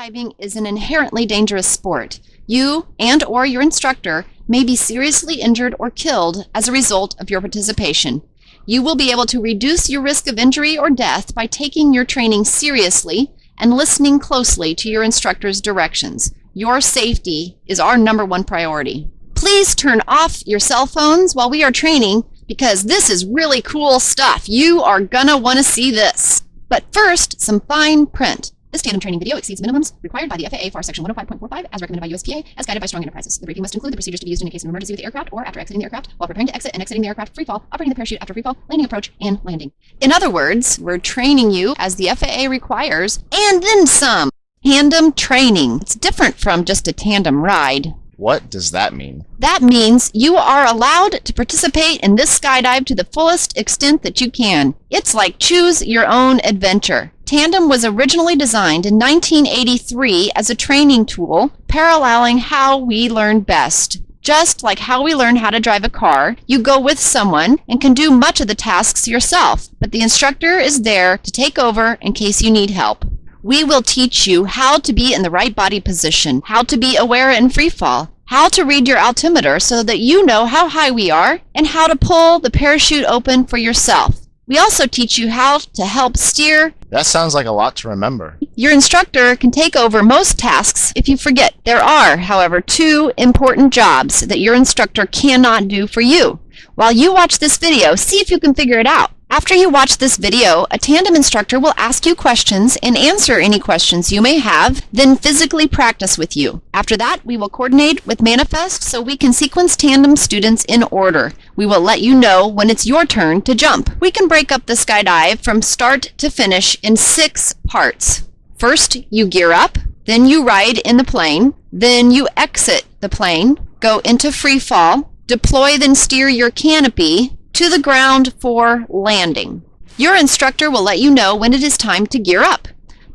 skydiving is an inherently dangerous sport. You and/or your instructor may be seriously injured or killed as a result of your participation. You will be able to reduce your risk of injury or death by taking your training seriously and listening closely to your instructor's directions. Your safety is our #1 priority. Please turn off your cell phones while we are training because this is really cool stuff. You are gonna want to see this. But first, some fine print. This tandem training video exceeds minimums required by the FAA FAR Section 105.45 as recommended by USPA, as guided by Strong Enterprises. The briefing must include the procedures to be used in a case of emergency with the aircraft or after exiting the aircraft, while preparing to exit and exiting the aircraft, free fall, operating the parachute after free fall, landing approach, and landing. In other words, we're training you as the FAA requires, and then some. Tandem training. It's different from just a tandem ride. What does that mean? That means you are allowed to participate in this skydive to the fullest extent that you can. It's like choose your own adventure. Tandem was originally designed in 1983 as a training tool, paralleling how we learn best. Just like how we learn how to drive a car, you go with someone and can do much of the tasks yourself, but the instructor is there to take over in case you need help. We will teach you how to be in the right body position, how to be aware in free fall, how to read your altimeter so that you know how high we are, and how to pull the parachute open for yourself. We also teach you how to help steer. That sounds like a lot to remember. Your instructor can take over most tasks if you forget. There are, however, 2 important jobs that your instructor cannot do for you. While you watch this video, see if you can figure it out. After you watch this video, a tandem instructor will ask you questions and answer any questions you may have, then physically practice with you. After that, we will coordinate with Manifest so we can sequence tandem students in order. We will let you know when it's your turn to jump. We can break up the skydive from start to finish in 6 parts. First, you gear up, then you ride in the plane, then you exit the plane, go into free fall, deploy then steer your canopy to the ground for landing. Your instructor will let you know when it is time to gear up.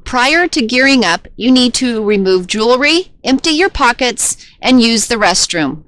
Prior to gearing up, you need to remove jewelry, empty your pockets, and use the restroom.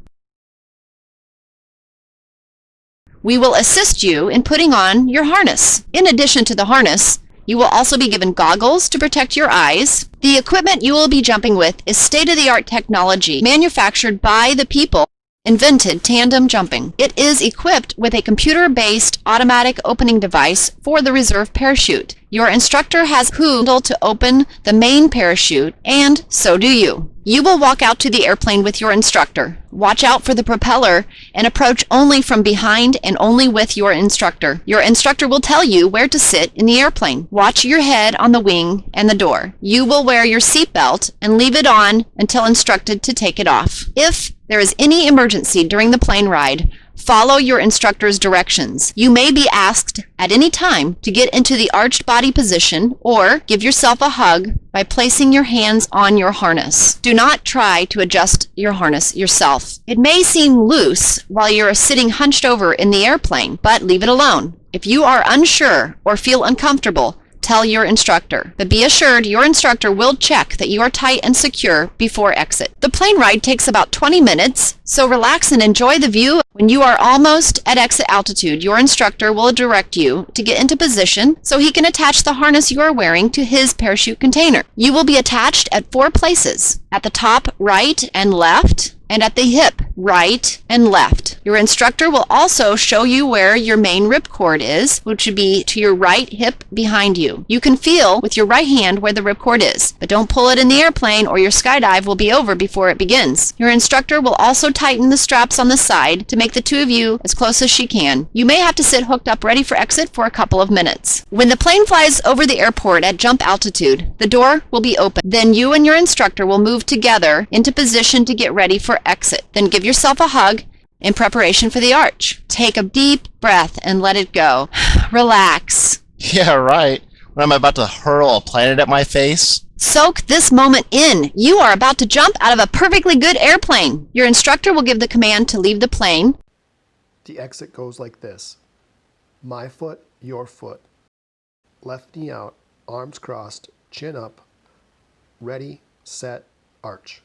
We will assist you in putting on your harness. In addition to the harness, you will also be given goggles to protect your eyes. The equipment you will be jumping with is state-of-the-art technology manufactured by the people invented tandem jumping. It is equipped with a computer-based automatic opening device for the reserve parachute. Your instructor has a handle to open the main parachute, and so do you. You will walk out to the airplane with your instructor. Watch out for the propeller and approach only from behind and only with your instructor. Your instructor will tell you where to sit in the airplane. Watch your head on the wing and the door. You will wear your seatbelt and leave it on until instructed to take it off. If there is any emergency during the plane ride, follow your instructor's directions. You may be asked at any time to get into the arched body position or give yourself a hug by placing your hands on your harness. Do not try to adjust your harness yourself. It may seem loose while you're sitting hunched over in the airplane, but leave it alone. If you are unsure or feel uncomfortable, tell your instructor. But be assured your instructor will check that you are tight and secure before exit. The plane ride takes about 20 minutes, so relax and enjoy the view. When you are almost at exit altitude, your instructor will direct you to get into position so he can attach the harness you are wearing to his parachute container. You will be attached at 4 places: at the top, right and left, and at the hip, right and left. Your instructor will also show you where your main ripcord is, which would be to your right hip behind you. You can feel with your right hand where the ripcord is, but don't pull it in the airplane or your skydive will be over before it begins. Your instructor will also tighten the straps on the side to make the 2 of you as close as she can. You may have to sit hooked up ready for exit for a couple of minutes. When the plane flies over the airport at jump altitude, the door will be open. Then you and your instructor will move together into position to get ready for exit. Then give yourself a hug in preparation for the arch. Take a deep breath and let it go. Relax. Yeah, right. When I'm about to hurl a planet at my face. Soak this moment in. You are about to jump out of a perfectly good airplane. Your instructor will give the command to leave the plane. The exit goes like this: my foot, your foot. Left knee out, arms crossed, chin up. Ready, set, arch.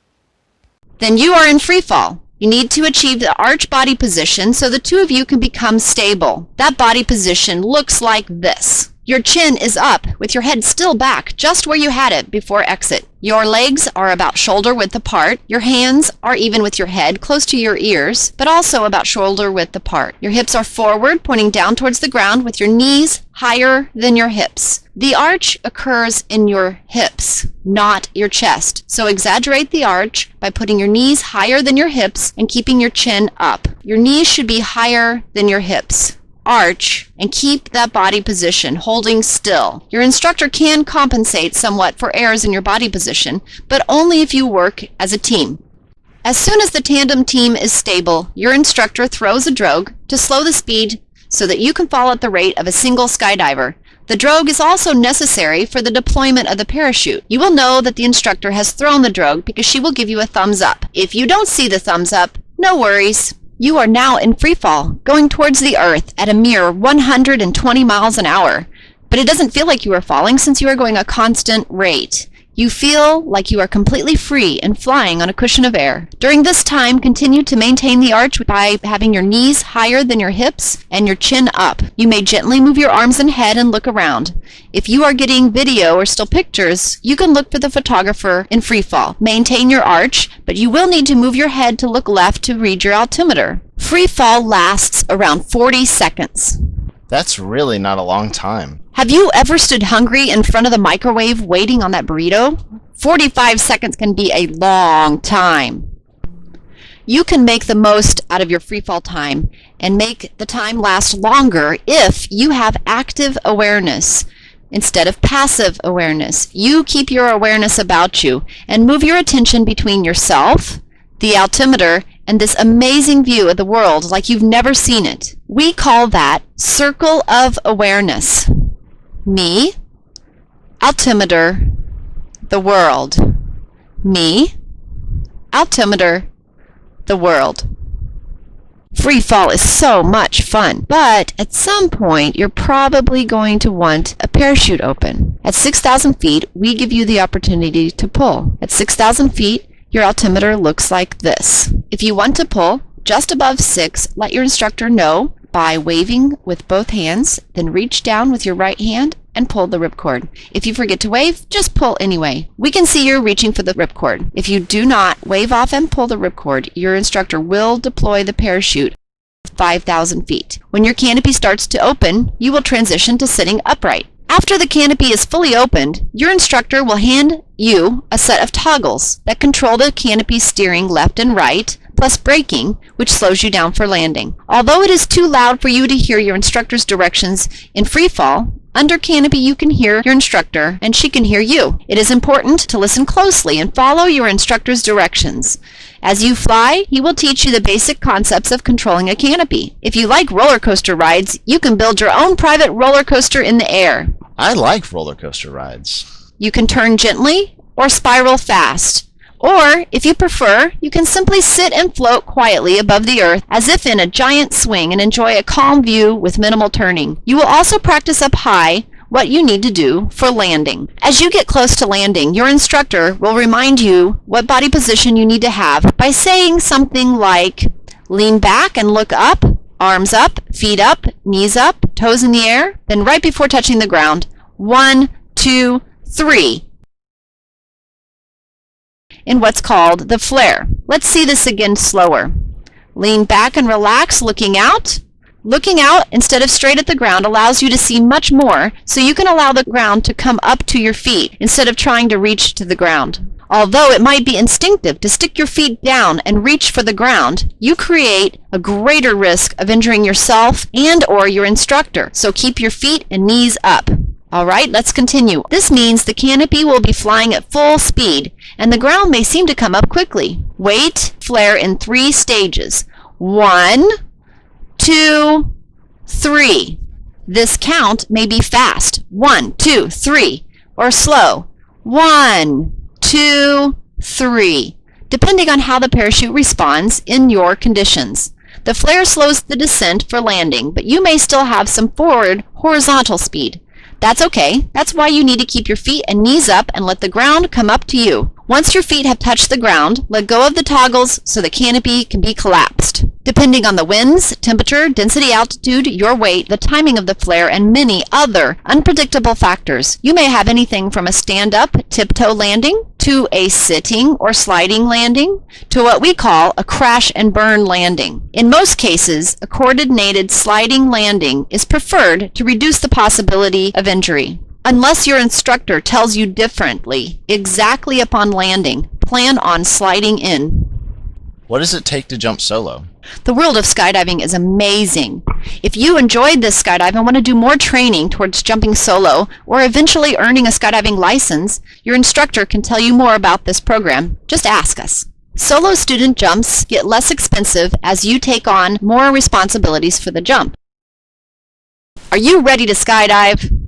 Then you are in free fall. You need to achieve the arch body position so the 2 of you can become stable. That body position looks like this. Your chin is up, with your head still back, just where you had it before exit. Your legs are about shoulder width apart. Your hands are even with your head, close to your ears, but also about shoulder width apart. Your hips are forward, pointing down towards the ground, with your knees higher than your hips. The arch occurs in your hips, not your chest. So exaggerate the arch by putting your knees higher than your hips and keeping your chin up. Your knees should be higher than your hips. Arch and keep that body position, holding still. Your instructor can compensate somewhat for errors in your body position, but only if you work as a team. As soon as the tandem team is stable, your instructor throws a drogue to slow the speed so that you can fall at the rate of a single skydiver. The drogue is also necessary for the deployment of the parachute. You will know that the instructor has thrown the drogue because she will give you a thumbs up. If you don't see the thumbs up, no worries. You are now in free fall, going towards the earth at a mere 120 miles an hour. But it doesn't feel like you are falling since you are going a constant rate. You feel like you are completely free and flying on a cushion of air. During this time, continue to maintain the arch by having your knees higher than your hips and your chin up. You may gently move your arms and head and look around. If you are getting video or still pictures, you can look for the photographer in free fall. Maintain your arch, but you will need to move your head to look left to read your altimeter. Free fall lasts around 40 seconds. That's really not a long time. Have you ever stood hungry in front of the microwave waiting on that burrito? 45 seconds can be a long time. You can make the most out of your free fall time and make the time last longer if you have active awareness instead of passive awareness. You keep your awareness about you and move your attention between yourself, the altimeter, and this amazing view of the world like you've never seen it. We call that circle of awareness. Me, altimeter, the world. Me, altimeter, the world. Free fall is so much fun, but at some point you're probably going to want a parachute open. At 6,000 feet, we give you the opportunity to pull. At 6,000 feet, your altimeter looks like this. If you want to pull just above 6, let your instructor know by waving with both hands, then reach down with your right hand and pull the ripcord. If you forget to wave, just pull anyway. We can see you're reaching for the ripcord. If you do not wave off and pull the ripcord, your instructor will deploy the parachute 5,000 feet. When your canopy starts to open, you will transition to sitting upright. After the canopy is fully opened, your instructor will hand you a set of toggles that control the canopy steering left and right, plus braking, which slows you down for landing. Although it is too loud for you to hear your instructor's directions in free fall, under canopy you can hear your instructor and she can hear you. It is important to listen closely and follow your instructor's directions. As you fly, he will teach you the basic concepts of controlling a canopy. If you like roller coaster rides, you can build your own private roller coaster in the air. I like roller coaster rides. You can turn gently or spiral fast. Or, if you prefer, you can simply sit and float quietly above the earth as if in a giant swing and enjoy a calm view with minimal turning. You will also practice up high what you need to do for landing. As you get close to landing, your instructor will remind you what body position you need to have by saying something like, lean back and look up, arms up, feet up, knees up, toes in the air, then right before touching the ground, 1, 2, 3. In what's called the flare. Let's see this again slower. Lean back and relax, looking out. Looking out instead of straight at the ground allows you to see much more, so you can allow the ground to come up to your feet instead of trying to reach to the ground. Although it might be instinctive to stick your feet down and reach for the ground, you create a greater risk of injuring yourself and or your instructor, so keep your feet and knees up. Alright, let's continue. This means the canopy will be flying at full speed, and the ground may seem to come up quickly. Wait, flare in 3 stages. 1, 2, 3. This count may be fast. 1, 2, 3. Or slow. 1, 2, 3. Depending on how the parachute responds in your conditions. The flare slows the descent for landing, but you may still have some forward horizontal speed. That's okay. That's why you need to keep your feet and knees up and let the ground come up to you. Once your feet have touched the ground, let go of the toggles so the canopy can be collapsed. Depending on the winds, temperature, density, altitude, your weight, the timing of the flare, and many other unpredictable factors, you may have anything from a stand-up tiptoe landing to a sitting or sliding landing to what we call a crash and burn landing. In most cases, a coordinated sliding landing is preferred to reduce the possibility of injury. Unless your instructor tells you differently, exactly upon landing, plan on sliding in. What does it take to jump solo? The world of skydiving is amazing. If you enjoyed this skydive and want to do more training towards jumping solo or eventually earning a skydiving license, your instructor can tell you more about this program. Just ask us. Solo student jumps get less expensive as you take on more responsibilities for the jump. Are you ready to skydive?